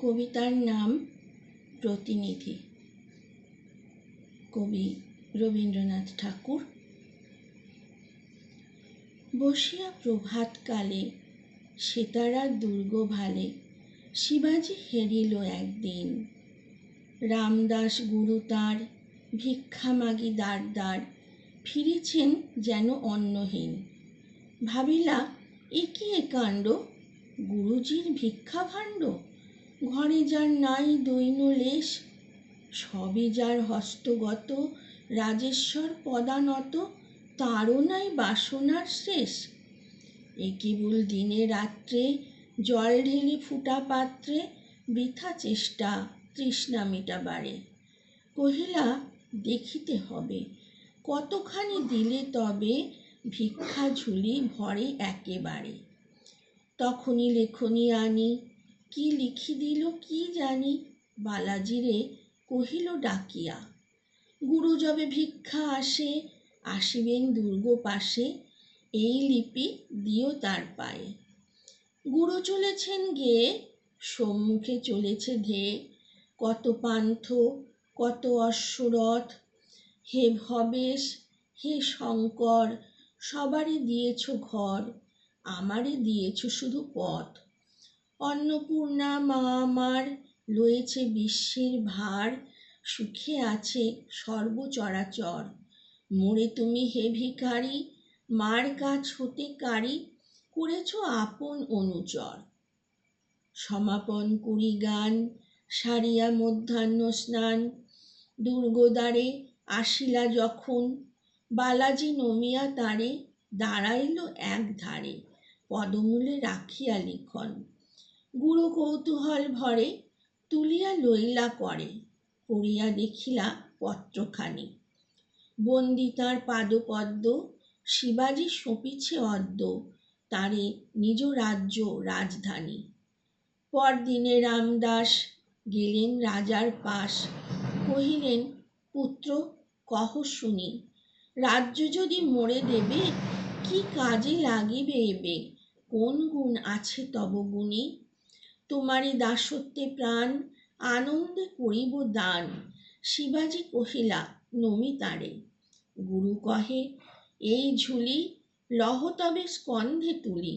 কবিতার নাম প্রতিনিধি। কবি রবীন্দ্রনাথ ঠাকুর। বসিয়া প্রভাতকালে সেতারার দুর্গ ভালে শিবাজি হেরিল একদিন। রামদাস গুরু তাঁর ভিক্ষা মাগি দ্বার দ্বার ফিরেছেন যেন অন্নহীন। ভাবিলা এ কি এ কাণ্ড, গুরুজির ভিক্ষা ভাণ্ড। ঘরে যার নাই দৈন্য লেশ, সবই যার হস্তগত। রাজেশ্বর পদানত, তারও নাই বাসনার শেষ। এ কেবল দিনে রাত্রে জল ঢেলে ফুটা পাত্রে বৃথা চেষ্টা তৃষ্ণা মিটাবারে। কহিলা দেখিতে হবে, কতখানি দিলে তবে ভিক্ষা ঝুলি ভরে একেবারে। তখনই লেখনী আনি, কি লিখি দিল কি জানি। বালাজিরে কহিল ডাকিয়া, গুরু যবে ভিক্ষা আসে আসিবেন দুর্গ পাশে, এই লিপি দিও তার পায়ে। গুরু চলেছেন গেয়ে, সম্মুখে চলেছে ধেয়ে, কত পান্থ কত অশ্বরথ। হে ভবেশ হে শঙ্কর, সবারই দিয়েছ ঘর, আমারে দিয়েছ শুধু পথ। অন্নপূর্ণা মা আমার লয়েছে বিশ্বের ভার, সুখে আছে সর্বচরাচর। মোরে তুমি হে ভিখারি, মার কাছ হতে কারি, করেছ আপন অনুচর। সমাপন করি গান, সারিয়া মধ্যাহ্ন স্নান, দুর্গদ্বারে আসিলা যখন, বালাজি নমিয়া তারে দাঁড়াইল এক ধারে, পদমূলে রাখিয়া লিখন। গুরু কৌতূহল ভরে তুলিয়া লইলা করে, পড়িয়া দেখিলা পত্রখানি। বন্দি তাঁর পাদপদ্ম, শিবাজি সঁপিছে অদ্য, তাঁরে নিজ রাজ্য রাজধানী। পরদিনে রামদাস গেলেন রাজার পাশ, কহিলেন পুত্র কহ শুনি, রাজ্য যদি মোরে দেবে কি কাজে লাগিবে এবে, কোন গুণ আছে তব গুণী। তোমারই দাসত্বে প্রাণ আনন্দে করিব দান। শিবাজি কহিলা নমি তারে, গুরু কহে এই ঝুলি লহ তবে স্কন্ধে তুলি,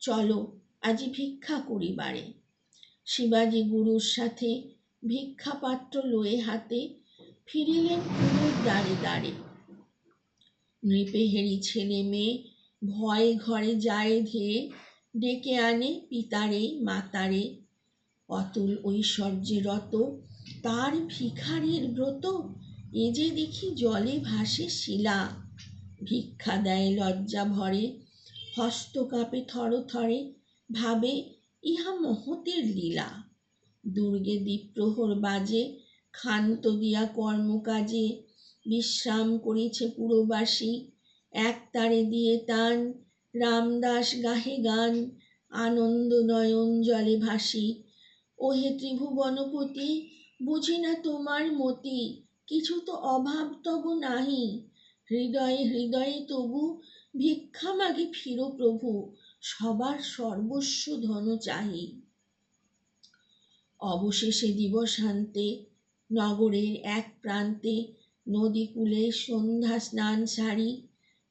চলো আজি ভিক্ষা করিবারে। শিবাজি গুরুর সাথে ভিক্ষা পাত্র লয়ে হাতে ফিরিলেন কুলোর দ্বারে দ্বারে। নৃপে হেরি ছেলে মেয়ে ভয়ে ঘরে যায় ধেয়ে, ডেকে আনে পিতারে মাতারে। অতুল ঐশ্বর্যে রত তার ভিখারির ব্রত, এ যে দেখি জলে ভাসে শিলা। ভিক্ষা দেয় লজ্জা ভরে, হস্ত কাঁপে থর থরে, ভাবে ইহা মহতের লীলা। দুর্গে দ্বীপ্রহর বাজে, ক্ষান্ত দিয়া কর্মকাজে, বিশ্রাম করিছে পুরবাসী। এক তারে দিয়ে টান, রামদাস গাহে গান, আনন্দ নয়ন জলে ভাসি। ওহে ত্রিভুবনপতি, বুঝি না তোমার মতি, কিছু তো অভাব তব নাহি। হৃদয়ে হৃদয়ে তবু ভিক্ষা মাগি ফিরো প্রভু, সবার সর্বস্ব ধন চাহি। অবশেষে দিবসান্তে নগরের এক প্রান্তে, নদী কূলে সন্ধ্যা স্নান সারি,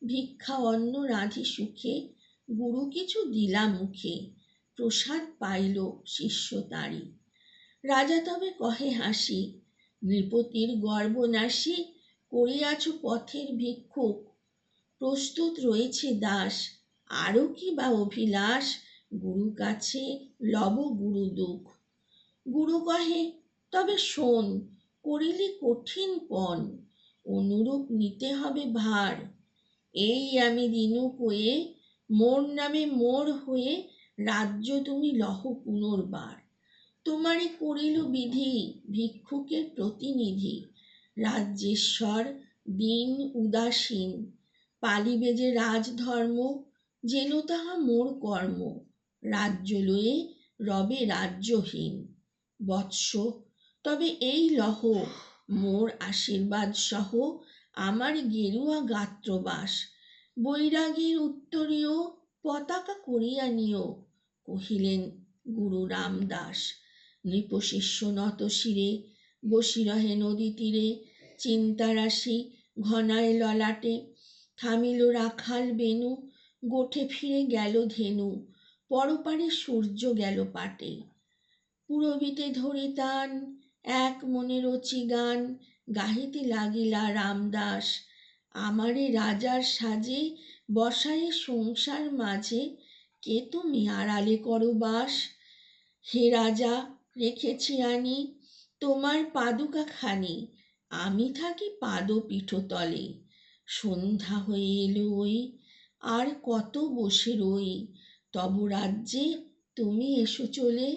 ভিক্ষা অন্ন রাঁধি সুখে, গুরু কিছু দিলা মুখে, প্রসাদ পাইল শিষ্য তারি। রাজা তবে কহে হাসি, নৃপতির গর্ব নাশি, করিয়াছ পথের ভিক্ষুক, প্রস্তুত রয়েছে দাস। আরও কি বা অভিলাষ, গুরু কাছে লব গুরু দুঃখ। গুরু কহে তবে শোন, করিলি কঠিন পণ, অনুরূপ নিতে হবে ভার। এই আমি দিনু কয়ে, মোর নামে মোর হয়ে, রাজ্য তুমি লহ পুনর্বার। তোমারই করিল বিধি, ভিক্ষুকের প্রতিনিধি। রাজ্যেশ্বর দিন উদাসীন, পালিবে যে রাজধর্ম, যেন তাহা মোর কর্ম। রাজ্য লয়ে রবে রাজ্যহীন। বৎস তবে এই লহ, মোর আশীর্বাদ সহ, আমার গেরুয়া গাত্রবাস। বৈরাগীর উত্তরীয় পতাকা করিয়া নিও, কহিলেন গুরু রামদাস। নৃপশিষ্য নত শিরে বসি রহে নদী তীরে, চিন্তারাশি ঘনায় ললাটে, থামিল রাখাল বেনু, গোঠে ফিরে গেল ধেনু, পরপারে সূর্য গেল পাটে। পুরবিতে ধরি তান এক মনে রচি গান, গাহিতে লাগিলা রামদাস, আমারে রাজার সাজে বসায়ে সংসার মাঝে, কে তুমি আড়ালে করো বাস। হে রাজা রেখেছি আনি তোমার পাদুকা খানি, আমি থাকি পাদ পীঠতলে, সন্ধ্যা হয়ে এলো ওই, আর কত বসে রই, তব রাজ্যে তুমি এসো চলে।